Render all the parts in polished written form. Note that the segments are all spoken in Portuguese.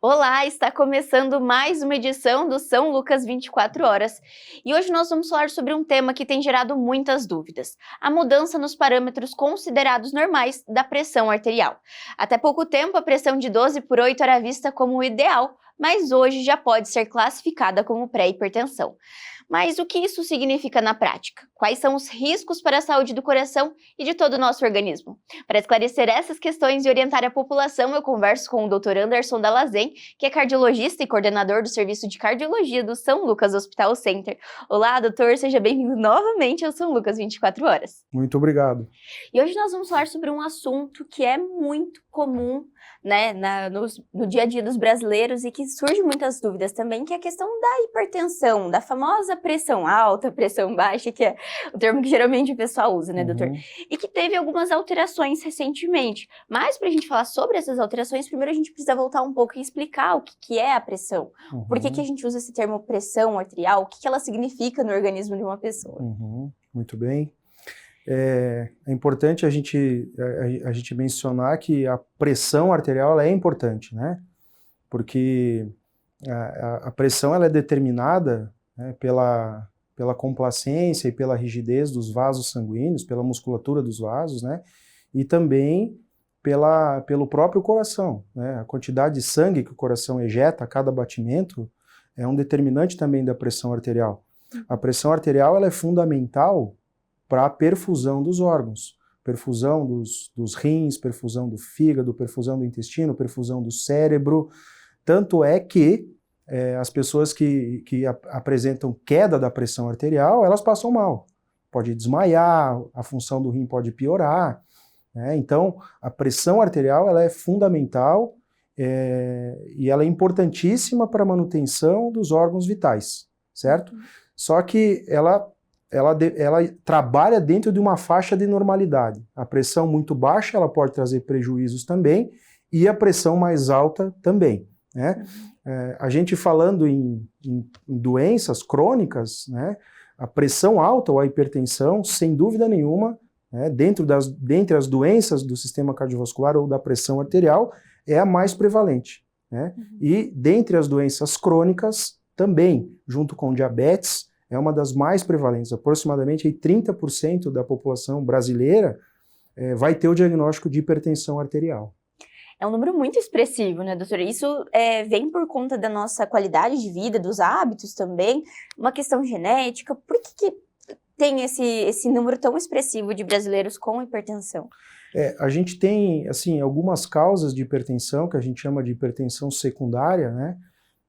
Olá, está começando mais uma edição do São Lucas 24 Horas. E hoje nós vamos falar sobre um tema que tem gerado muitas dúvidas: a mudança nos parâmetros considerados normais da pressão arterial. Até pouco tempo, a pressão de 12/8 era vista como o ideal, mas hoje já pode ser classificada como pré-hipertensão. Mas o que isso significa na prática? Quais são os riscos para a saúde do coração e de todo o nosso organismo? Para esclarecer essas questões e orientar a população, eu converso com o Dr. Anderson Dalazen, que é cardiologista e coordenador do Serviço de Cardiologia do São Lucas Hospital Center. Olá, doutor, seja bem-vindo novamente ao São Lucas 24 Horas. Muito obrigado. E hoje nós vamos falar sobre um assunto que é muito comum, né, no dia a dia dos brasileiros e que surge muitas dúvidas também, que é a questão da hipertensão, da famosa pressão alta, pressão baixa, que é o termo que geralmente o pessoal usa, né, doutor? E que teve algumas alterações recentemente. Mas para a gente falar sobre essas alterações, primeiro a gente precisa voltar um pouco e explicar o que é a pressão. Por que a gente usa esse termo pressão arterial? O que ela significa no organismo de uma pessoa? Muito bem. É importante a gente mencionar que a pressão arterial ela é importante, né? Porque a pressão ela é determinada, né, pela complacência e pela rigidez dos vasos sanguíneos, pela musculatura dos vasos, né? E também pelo próprio coração, né? A quantidade de sangue que o coração ejeta a cada batimento é um determinante também da pressão arterial. A pressão arterial ela é fundamental para a perfusão dos órgãos, perfusão dos rins, perfusão do fígado, perfusão do intestino, perfusão do cérebro. Tanto é que as pessoas que apresentam queda da pressão arterial, elas passam mal. Pode desmaiar, a função do rim pode piorar, né? Então, a pressão arterial ela é fundamental e ela é importantíssima para a manutenção dos órgãos vitais, certo? Só que ela trabalha dentro de uma faixa de normalidade. A pressão muito baixa ela pode trazer prejuízos também, e a pressão mais alta também, né? A gente falando em doenças crônicas, né, a pressão alta ou a hipertensão, sem dúvida nenhuma, né, dentre as doenças do sistema cardiovascular ou da pressão arterial, é a mais prevalente, né? E dentre as doenças crônicas, também, junto com diabetes, é uma das mais prevalentes. Aproximadamente 30% da população brasileira vai ter o diagnóstico de hipertensão arterial. É um número muito expressivo, né, doutora? Isso vem por conta da nossa qualidade de vida, dos hábitos também, uma questão genética. Por que tem esse número tão expressivo de brasileiros com hipertensão? A gente tem, assim, algumas causas de hipertensão, que a gente chama de hipertensão secundária, né?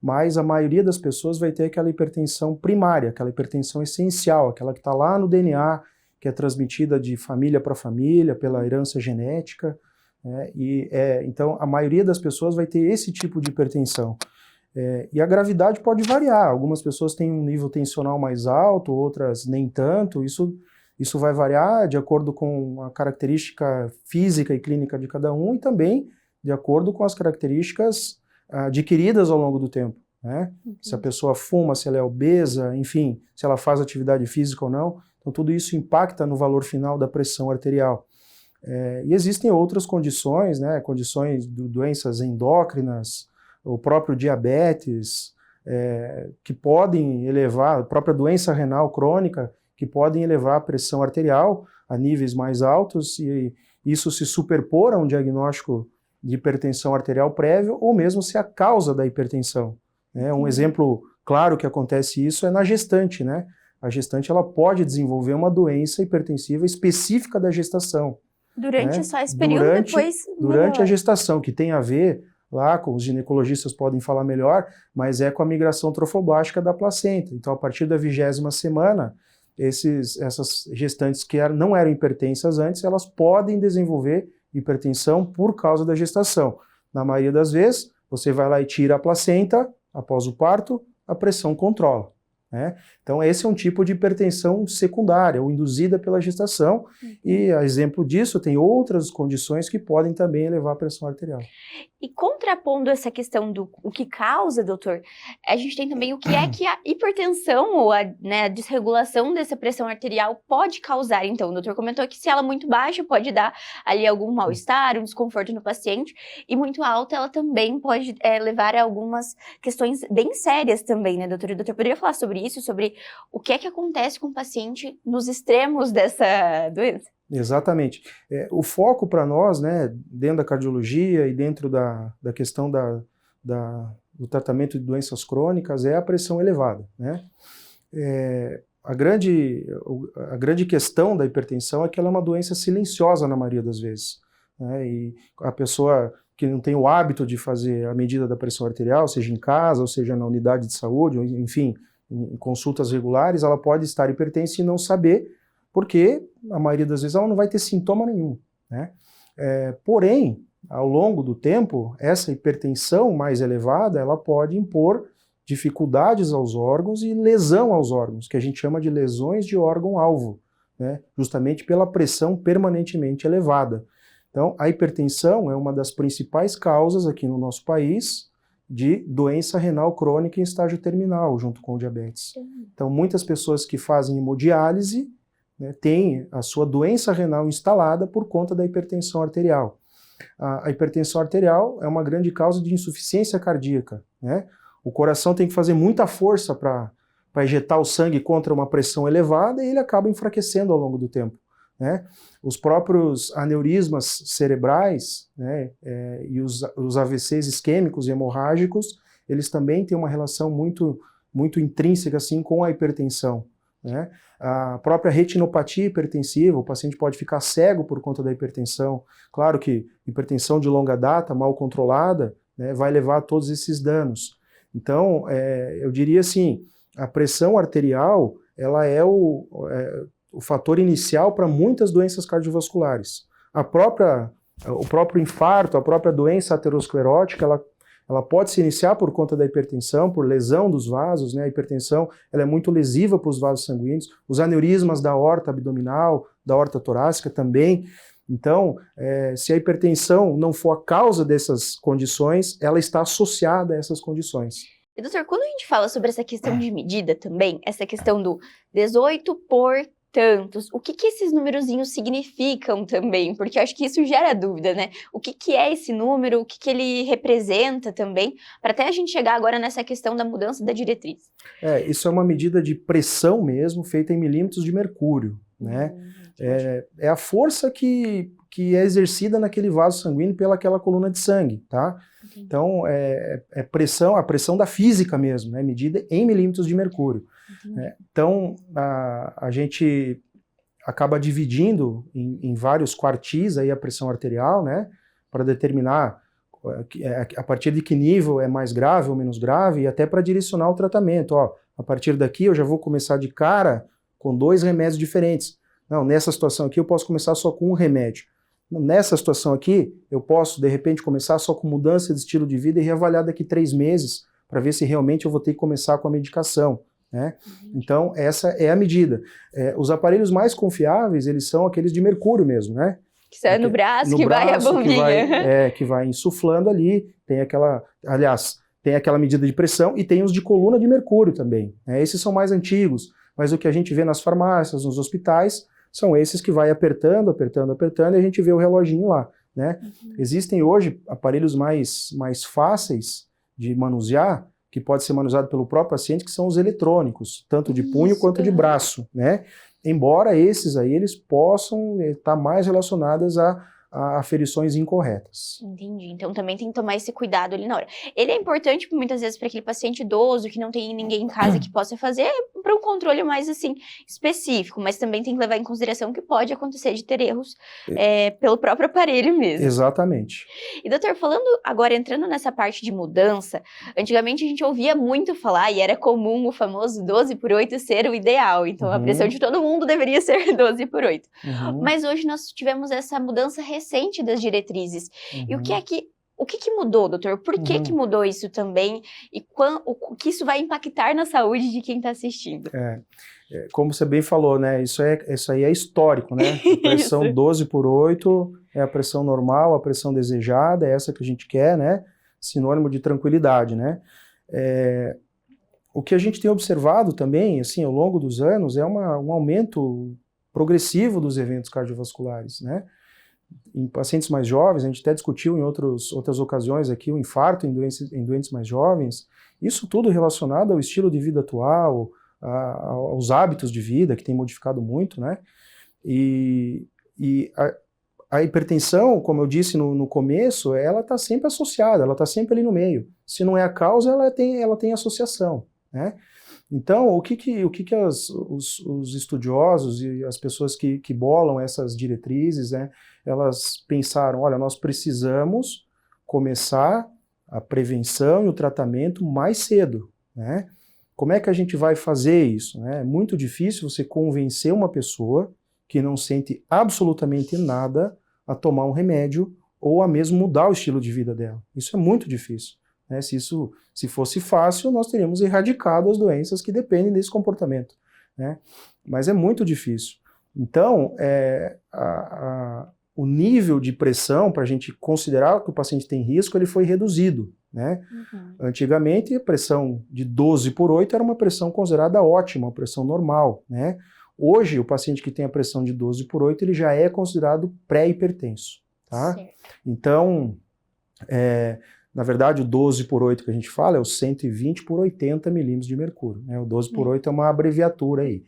Mas a maioria das pessoas vai ter aquela hipertensão primária, aquela hipertensão essencial, aquela que está lá no DNA, que é transmitida de família para família, pela herança genética, né? Então, a maioria das pessoas vai ter esse tipo de hipertensão. E a gravidade pode variar, algumas pessoas têm um nível tensional mais alto, outras nem tanto, isso vai variar de acordo com a característica física e clínica de cada um e também de acordo com as características adquiridas ao longo do tempo, né? Se a pessoa fuma, se ela é obesa, enfim, se ela faz atividade física ou não, então tudo isso impacta no valor final da pressão arterial. E existem outras condições, né, condições de doenças endócrinas, o próprio diabetes, que podem elevar, a própria doença renal crônica, que podem elevar a pressão arterial a níveis mais altos, e isso se superpor a um diagnóstico de hipertensão arterial prévio, ou mesmo se a causa da hipertensão, né? Um exemplo claro que acontece isso é na gestante, né? A gestante ela pode desenvolver uma doença hipertensiva específica da gestação. Durante, né? Só esse período, depois Durante a gestação, que tem a ver, lá com os ginecologistas podem falar melhor, mas é com a migração trofoblástica da placenta. Então, a partir da 20ª semana, essas gestantes que não eram hipertensas antes, elas podem desenvolver hipertensão por causa da gestação. Na maioria das vezes, você vai lá e tira a placenta, após o parto, a pressão controla, né? Então esse é um tipo de hipertensão secundária, ou induzida pela gestação, e a exemplo disso tem outras condições que podem também elevar a pressão arterial. E contrapondo essa questão do o que causa, doutor, a gente tem também o que é que a hipertensão ou a desregulação dessa pressão arterial pode causar. Então, o doutor comentou que se ela é muito baixa, pode dar ali algum mal-estar, um desconforto no paciente, e muito alta, ela também pode levar a algumas questões bem sérias também, né, doutor? E o doutor poderia falar sobre isso, sobre o que é que acontece com o paciente nos extremos dessa doença? Exatamente. O foco para nós, né, dentro da cardiologia e dentro da questão do tratamento de doenças crônicas é a pressão elevada, né? A grande questão da hipertensão é que ela é uma doença silenciosa na maioria das vezes, né? E a pessoa que não tem o hábito de fazer a medida da pressão arterial, seja em casa, ou seja na unidade de saúde, ou, enfim, em consultas regulares, ela pode estar hipertensa e não saber, porque a maioria das vezes ela não vai ter sintoma nenhum, né? Porém, ao longo do tempo, essa hipertensão mais elevada, ela pode impor dificuldades aos órgãos e lesão aos órgãos, que a gente chama de lesões de órgão-alvo, né? Justamente pela pressão permanentemente elevada. Então, a hipertensão é uma das principais causas aqui no nosso país de doença renal crônica em estágio terminal, junto com o diabetes. Então, muitas pessoas que fazem hemodiálise, né, têm a sua doença renal instalada por conta da hipertensão arterial. A hipertensão arterial é uma grande causa de insuficiência cardíaca, né? O coração tem que fazer muita força para injetar o sangue contra uma pressão elevada e ele acaba enfraquecendo ao longo do tempo, né? Os próprios aneurismas cerebrais, né, e os AVCs isquêmicos e hemorrágicos, eles também têm uma relação muito, muito intrínseca assim, com a hipertensão, né? A própria retinopatia hipertensiva, o paciente pode ficar cego por conta da hipertensão. Claro que hipertensão de longa data, mal controlada, né, vai levar a todos esses danos. Então, eu diria assim, a pressão arterial, ela é o fator inicial para muitas doenças cardiovasculares. O próprio infarto, a própria doença aterosclerótica, ela pode se iniciar por conta da hipertensão, por lesão dos vasos, né? A hipertensão ela é muito lesiva para os vasos sanguíneos, os aneurismas da aorta abdominal, da aorta torácica também. Então, se a hipertensão não for a causa dessas condições, ela está associada a essas condições. E, doutor, quando a gente fala sobre essa questão de medida também, essa questão do 18 por tantos, o que esses numerozinhos significam também? Porque eu acho que isso gera dúvida, né? O que é esse número, o que ele representa também, para até a gente chegar agora nessa questão da mudança da diretriz. Isso é uma medida de pressão mesmo, feita em milímetros de mercúrio, né? É a força que é exercida naquele vaso sanguíneo pelaquela coluna de sangue, tá? Entendi. Então, a pressão da física mesmo, né? Medida em milímetros de mercúrio. Então, a gente acaba dividindo em vários quartis aí a pressão arterial, né? Para determinar a partir de que nível é mais grave ou menos grave e até para direcionar o tratamento. Ó, a partir daqui eu já vou começar de cara com 2 remédios diferentes. Não, nessa situação aqui eu posso começar só com um remédio. Nessa situação aqui, eu posso, de repente, começar só com mudança de estilo de vida e reavaliar daqui 3 meses para ver se realmente eu vou ter que começar com a medicação, né? Então, essa é a medida. Os aparelhos mais confiáveis, eles são aqueles de mercúrio mesmo, né? Que sai no braço, que vai a bombinha. Que vai insuflando ali, tem aquela medida de pressão e tem os de coluna de mercúrio também, né? Esses são mais antigos, mas o que a gente vê nas farmácias, nos hospitais, são esses que vai apertando, apertando, apertando, e a gente vê o reloginho lá, né? Existem hoje aparelhos mais fáceis de manusear, que pode ser manuseado pelo próprio paciente, que são os eletrônicos, tanto de punho quanto de braço, né? Embora esses aí, eles possam estar mais relacionados a aferições incorretas. Entendi. Então também tem que tomar esse cuidado ali na hora. Ele é importante muitas vezes para aquele paciente idoso que não tem ninguém em casa que possa fazer, para um controle mais assim específico, mas também tem que levar em consideração que pode acontecer de ter erros pelo próprio aparelho mesmo. Exatamente. E doutor, falando agora, entrando nessa parte de mudança, antigamente a gente ouvia muito falar e era comum o famoso 12 por 8 ser o ideal, então a pressão de todo mundo deveria ser 12 por 8. Mas hoje nós tivemos essa mudança recente das diretrizes. E o que é que O que mudou, doutor? Por que mudou isso também? E o que isso vai impactar na saúde de quem está assistindo? Como você bem falou, né? Isso aí é histórico, né? A pressão 12/8 é a pressão normal, a pressão desejada, é essa que a gente quer, né? Sinônimo de tranquilidade, né? O que a gente tem observado também, assim, ao longo dos anos, é um aumento progressivo dos eventos cardiovasculares, né? Em pacientes mais jovens, a gente até discutiu em outras ocasiões aqui o infarto em doentes mais jovens, isso tudo relacionado ao estilo de vida atual, aos hábitos de vida, que tem modificado muito, né? E a hipertensão, como eu disse no começo, ela está sempre associada, ela está sempre ali no meio. Se não é a causa, ela tem associação, né? Então, o que os estudiosos e as pessoas que bolam essas diretrizes, né, elas pensaram, olha, nós precisamos começar a prevenção e o tratamento mais cedo, né? Como é que a gente vai fazer isso, né? É muito difícil você convencer uma pessoa que não sente absolutamente nada a tomar um remédio ou a mesmo mudar o estilo de vida dela. Isso é muito difícil. Né? Se fosse fácil, nós teríamos erradicado as doenças que dependem desse comportamento, né? Mas é muito difícil. Então, o nível de pressão, para a gente considerar que o paciente tem risco, ele foi reduzido, né? Antigamente, a pressão de 12/8 era uma pressão considerada ótima, uma pressão normal, né? Hoje, o paciente que tem a pressão de 12/8, ele já é considerado pré-hipertenso, tá? Certo. Então, na verdade, o 12/8 que a gente fala é o 120/80 milímetros de mercúrio, né? O 12/8 é uma abreviatura aí.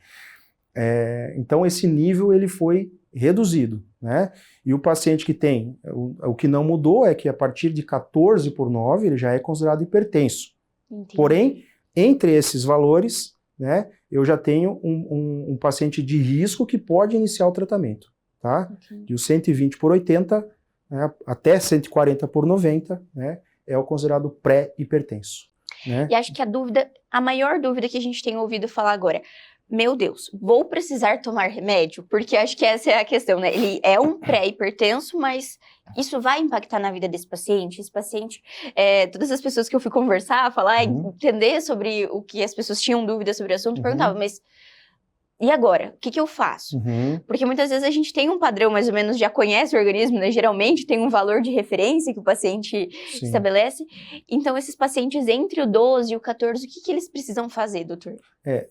Então, esse nível ele foi reduzido, né? E o paciente que tem, o que não mudou é que a partir de 14/9 ele já é considerado hipertenso. Entendi. Porém, entre esses valores, né, eu já tenho um paciente de risco que pode iniciar o tratamento, tá? Entendi. De 120/80, né, até 140/90, né, é o considerado pré-hipertenso, né? E acho que a maior dúvida que a gente tem ouvido falar agora, meu Deus, vou precisar tomar remédio? Porque acho que essa é a questão, né? Ele é um pré-hipertenso, mas isso vai impactar na vida desse paciente? Esse paciente, todas as pessoas que eu fui conversar, falar, entender sobre o que as pessoas tinham dúvidas sobre o assunto, perguntavam, mas e agora? O que eu faço? Porque muitas vezes a gente tem um padrão, mais ou menos, já conhece o organismo, né? Geralmente tem um valor de referência que o paciente estabelece. Então, esses pacientes entre o 12 e o 14, o que eles precisam fazer, doutor?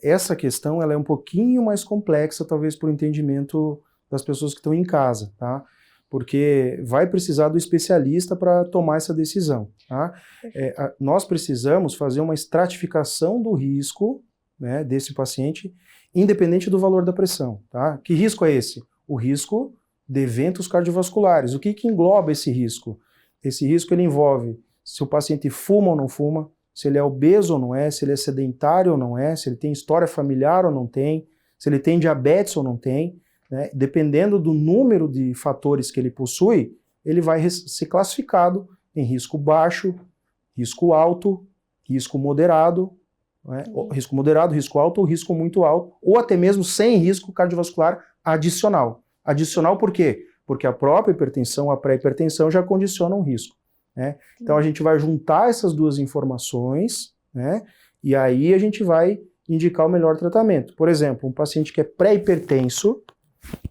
Essa questão ela é um pouquinho mais complexa, talvez por entendimento das pessoas que estão em casa, tá? Porque vai precisar do especialista para tomar essa decisão, tá? Nós precisamos fazer uma estratificação do risco, né, desse paciente, independente do valor da pressão, tá? Que risco é esse? O risco de eventos cardiovasculares. O que engloba esse risco? Esse risco ele envolve se o paciente fuma ou não fuma, se ele é obeso ou não é, se ele é sedentário ou não é, se ele tem história familiar ou não tem, se ele tem diabetes ou não tem, né? Dependendo do número de fatores que ele possui, ele vai ser classificado em risco baixo, risco alto, risco moderado, né? Risco moderado, risco alto ou risco muito alto, ou até mesmo sem risco cardiovascular adicional. Adicional por quê? Porque a própria hipertensão, a pré-hipertensão já condiciona um risco, né? Então a gente vai juntar essas duas informações, né? E aí a gente vai indicar o melhor tratamento. Por exemplo, um paciente que é pré-hipertenso,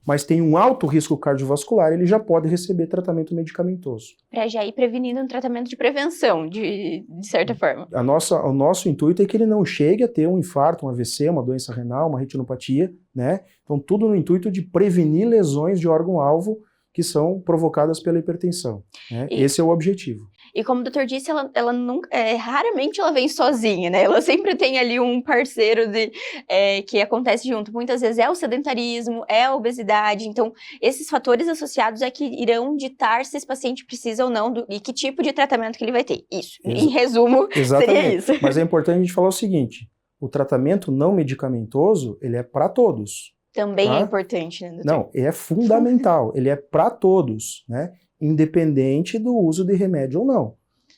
mas tem um alto risco cardiovascular, ele já pode receber tratamento medicamentoso. Para já ir prevenindo um tratamento de prevenção, de certa forma. O nosso intuito é que ele não chegue a ter um infarto, um AVC, uma doença renal, uma retinopatia, né? Então tudo no intuito de prevenir lesões de órgão-alvo que são provocadas pela hipertensão, né? Esse é o objetivo. E como o doutor disse, ela nunca, raramente ela vem sozinha, né? Ela sempre tem ali um parceiro que acontece junto. Muitas vezes é o sedentarismo, é a obesidade. Então, esses fatores associados é que irão ditar se esse paciente precisa ou não e que tipo de tratamento que ele vai ter. Isso, em resumo, seria isso. Mas é importante a gente falar o seguinte, o tratamento não medicamentoso, ele é para todos. Também é importante, né, doutor? Não, é fundamental, ele é para todos, né? Independente do uso de remédio ou não,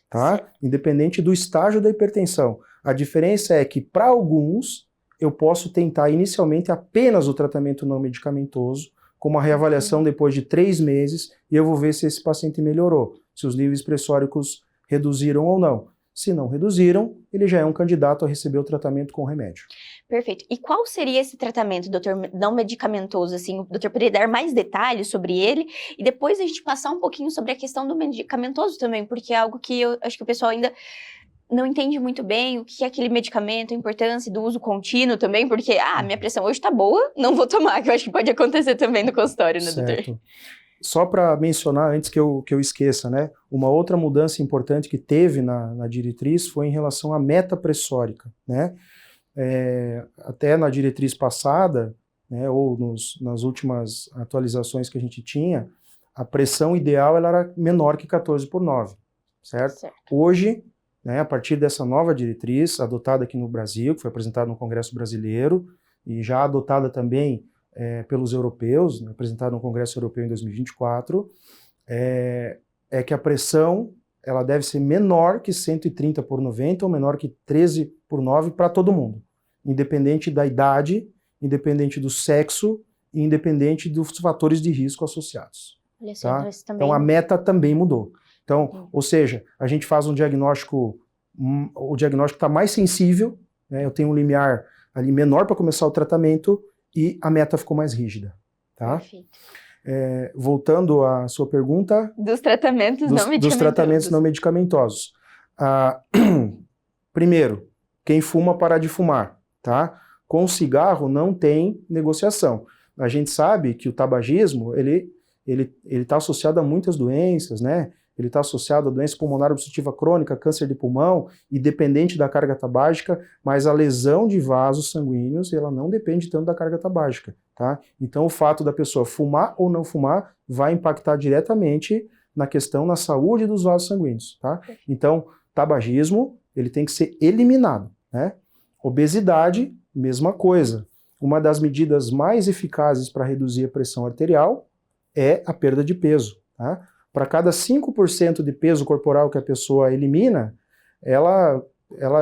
tá? Sim. Independente do estágio da hipertensão. A diferença é que, para alguns, eu posso tentar inicialmente apenas o tratamento não medicamentoso, com uma reavaliação depois de 3 meses, e eu vou ver se esse paciente melhorou, se os níveis pressóricos reduziram ou não. Se não reduziram, ele já é um candidato a receber o tratamento com remédio. Perfeito. E qual seria esse tratamento, doutor, não medicamentoso, assim? O doutor poderia dar mais detalhes sobre ele e depois a gente passar um pouquinho sobre a questão do medicamentoso também, porque é algo que eu acho que o pessoal ainda não entende muito bem o que é aquele medicamento, a importância do uso contínuo também, porque, minha pressão hoje tá boa, não vou tomar, que eu acho que pode acontecer também no consultório, né, doutor? Certo. Só para mencionar, antes que eu esqueça, né, uma outra mudança importante que teve na diretriz foi em relação à meta pressórica, né? Até na diretriz passada, né, ou nas últimas atualizações que a gente tinha, a pressão ideal ela era menor que 14/9, certo? Hoje, né, a partir dessa nova diretriz, adotada aqui no Brasil, que foi apresentada no Congresso Brasileiro, e já adotada também pelos europeus, né, apresentada no Congresso Europeu em 2024, é que a pressão ela deve ser menor que 130/90 ou menor que 13/9 para todo mundo, independente da idade, independente do sexo e independente dos fatores de risco associados. Olha Tá? também... Então a meta também mudou. Então, ou seja, a gente faz um diagnóstico, o diagnóstico está mais sensível, né, eu tenho um limiar ali menor para começar o tratamento e a meta ficou mais rígida. Tá? Perfeito. Voltando à sua pergunta... Dos tratamentos não medicamentosos. Dos tratamentos não medicamentosos. Primeiro, quem fuma, parar de fumar. Tá? Com o cigarro não tem negociação. A gente sabe que o tabagismo, ele está associado a muitas doenças, né? Ele está associado a doença pulmonar obstrutiva crônica, câncer de pulmão, e dependente da carga tabágica, mas a lesão de vasos sanguíneos, ela não depende tanto da carga tabágica, tá? Então o fato da pessoa fumar ou não fumar vai impactar diretamente na questão, na saúde dos vasos sanguíneos, tá? Então, tabagismo, ele tem que ser eliminado, né? Obesidade, mesma coisa. Uma das medidas mais eficazes para reduzir a pressão arterial é a perda de peso, tá? Para cada 5% de peso corporal que a pessoa elimina, ela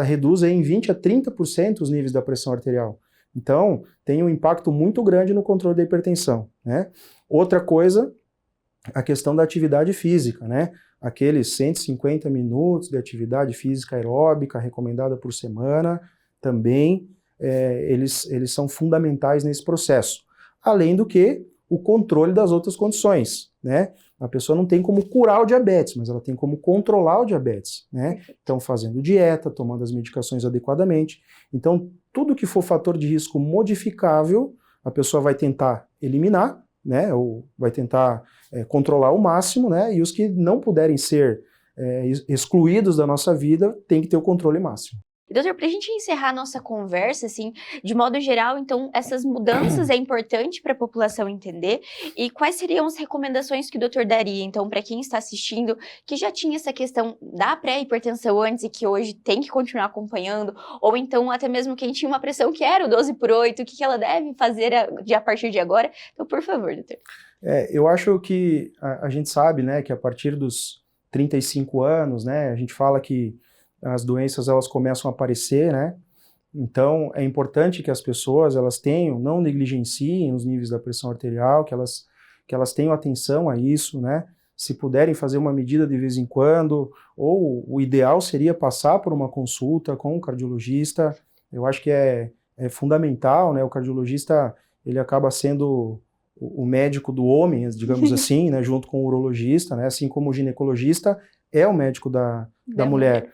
reduz em 20 a 30% os níveis da pressão arterial. Então, tem um impacto muito grande no controle da hipertensão, né? Outra coisa, a questão da atividade física, né? Aqueles 150 minutos de atividade física aeróbica recomendada por semana, também eles são fundamentais nesse processo. Além do que, o controle das outras condições, né? A pessoa não tem como curar o diabetes, mas ela tem como controlar o diabetes, né? Então, fazendo dieta, tomando as medicações adequadamente. Então, tudo que for fator de risco modificável, a pessoa vai tentar eliminar, né? Ou vai tentar controlar ao máximo, né? E os que não puderem ser excluídos da nossa vida, tem que ter o controle máximo. Doutor, para a gente encerrar a nossa conversa, assim, de modo geral, então, essas mudanças é importante para a população entender, e quais seriam as recomendações que o doutor daria, então, para quem está assistindo, que já tinha essa questão da pré-hipertensão antes e que hoje tem que continuar acompanhando, ou então, até mesmo quem tinha uma pressão que era o 12/8, o que ela deve fazer a partir de agora? Então, por favor, doutor. Eu acho que a gente sabe, né, que a partir dos 35 anos, né, a gente fala que as doenças elas começam a aparecer, né? Então é importante que as pessoas elas tenham, não negligenciem os níveis da pressão arterial, que elas tenham atenção a isso, né? Se puderem fazer uma medida de vez em quando, ou o ideal seria passar por uma consulta com um cardiologista. Eu acho que é fundamental, né? O cardiologista ele acaba sendo o médico do homem, digamos assim, né? Junto com o urologista, né? Assim como o ginecologista é o médico da mulher.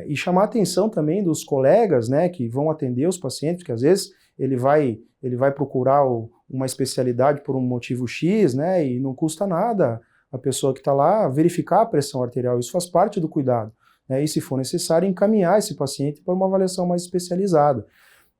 E chamar a atenção também dos colegas, né, que vão atender os pacientes, que às vezes ele vai procurar uma especialidade por um motivo X, né, e não custa nada a pessoa que está lá verificar a pressão arterial, isso faz parte do cuidado, né, e se for necessário encaminhar esse paciente para uma avaliação mais especializada.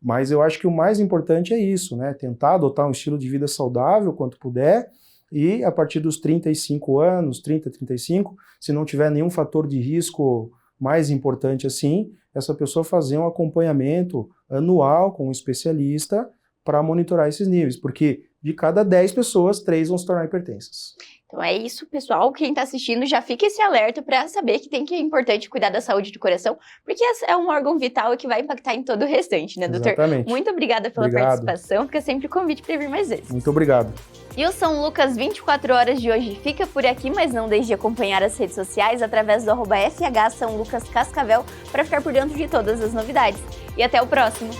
Mas eu acho que o mais importante é isso, né, tentar adotar um estilo de vida saudável quanto puder, e a partir dos 35 anos, 30, 35, se não tiver nenhum fator de risco mais importante assim, essa pessoa fazer um acompanhamento anual com um especialista para monitorar esses níveis, porque de cada 10 pessoas, 3 vão se tornar hipertensas. Então é isso, pessoal. Quem está assistindo já fica esse alerta para saber que é importante cuidar da saúde do coração, porque é um órgão vital que vai impactar em todo o restante, né, doutor? Exatamente. Muito obrigada pela participação, fica sempre o convite para vir mais vezes. Muito obrigado. E o São Lucas 24 horas de hoje fica por aqui, mas não deixe de acompanhar as redes sociais através do @FH São Lucas Cascavel para ficar por dentro de todas as novidades. E até o próximo!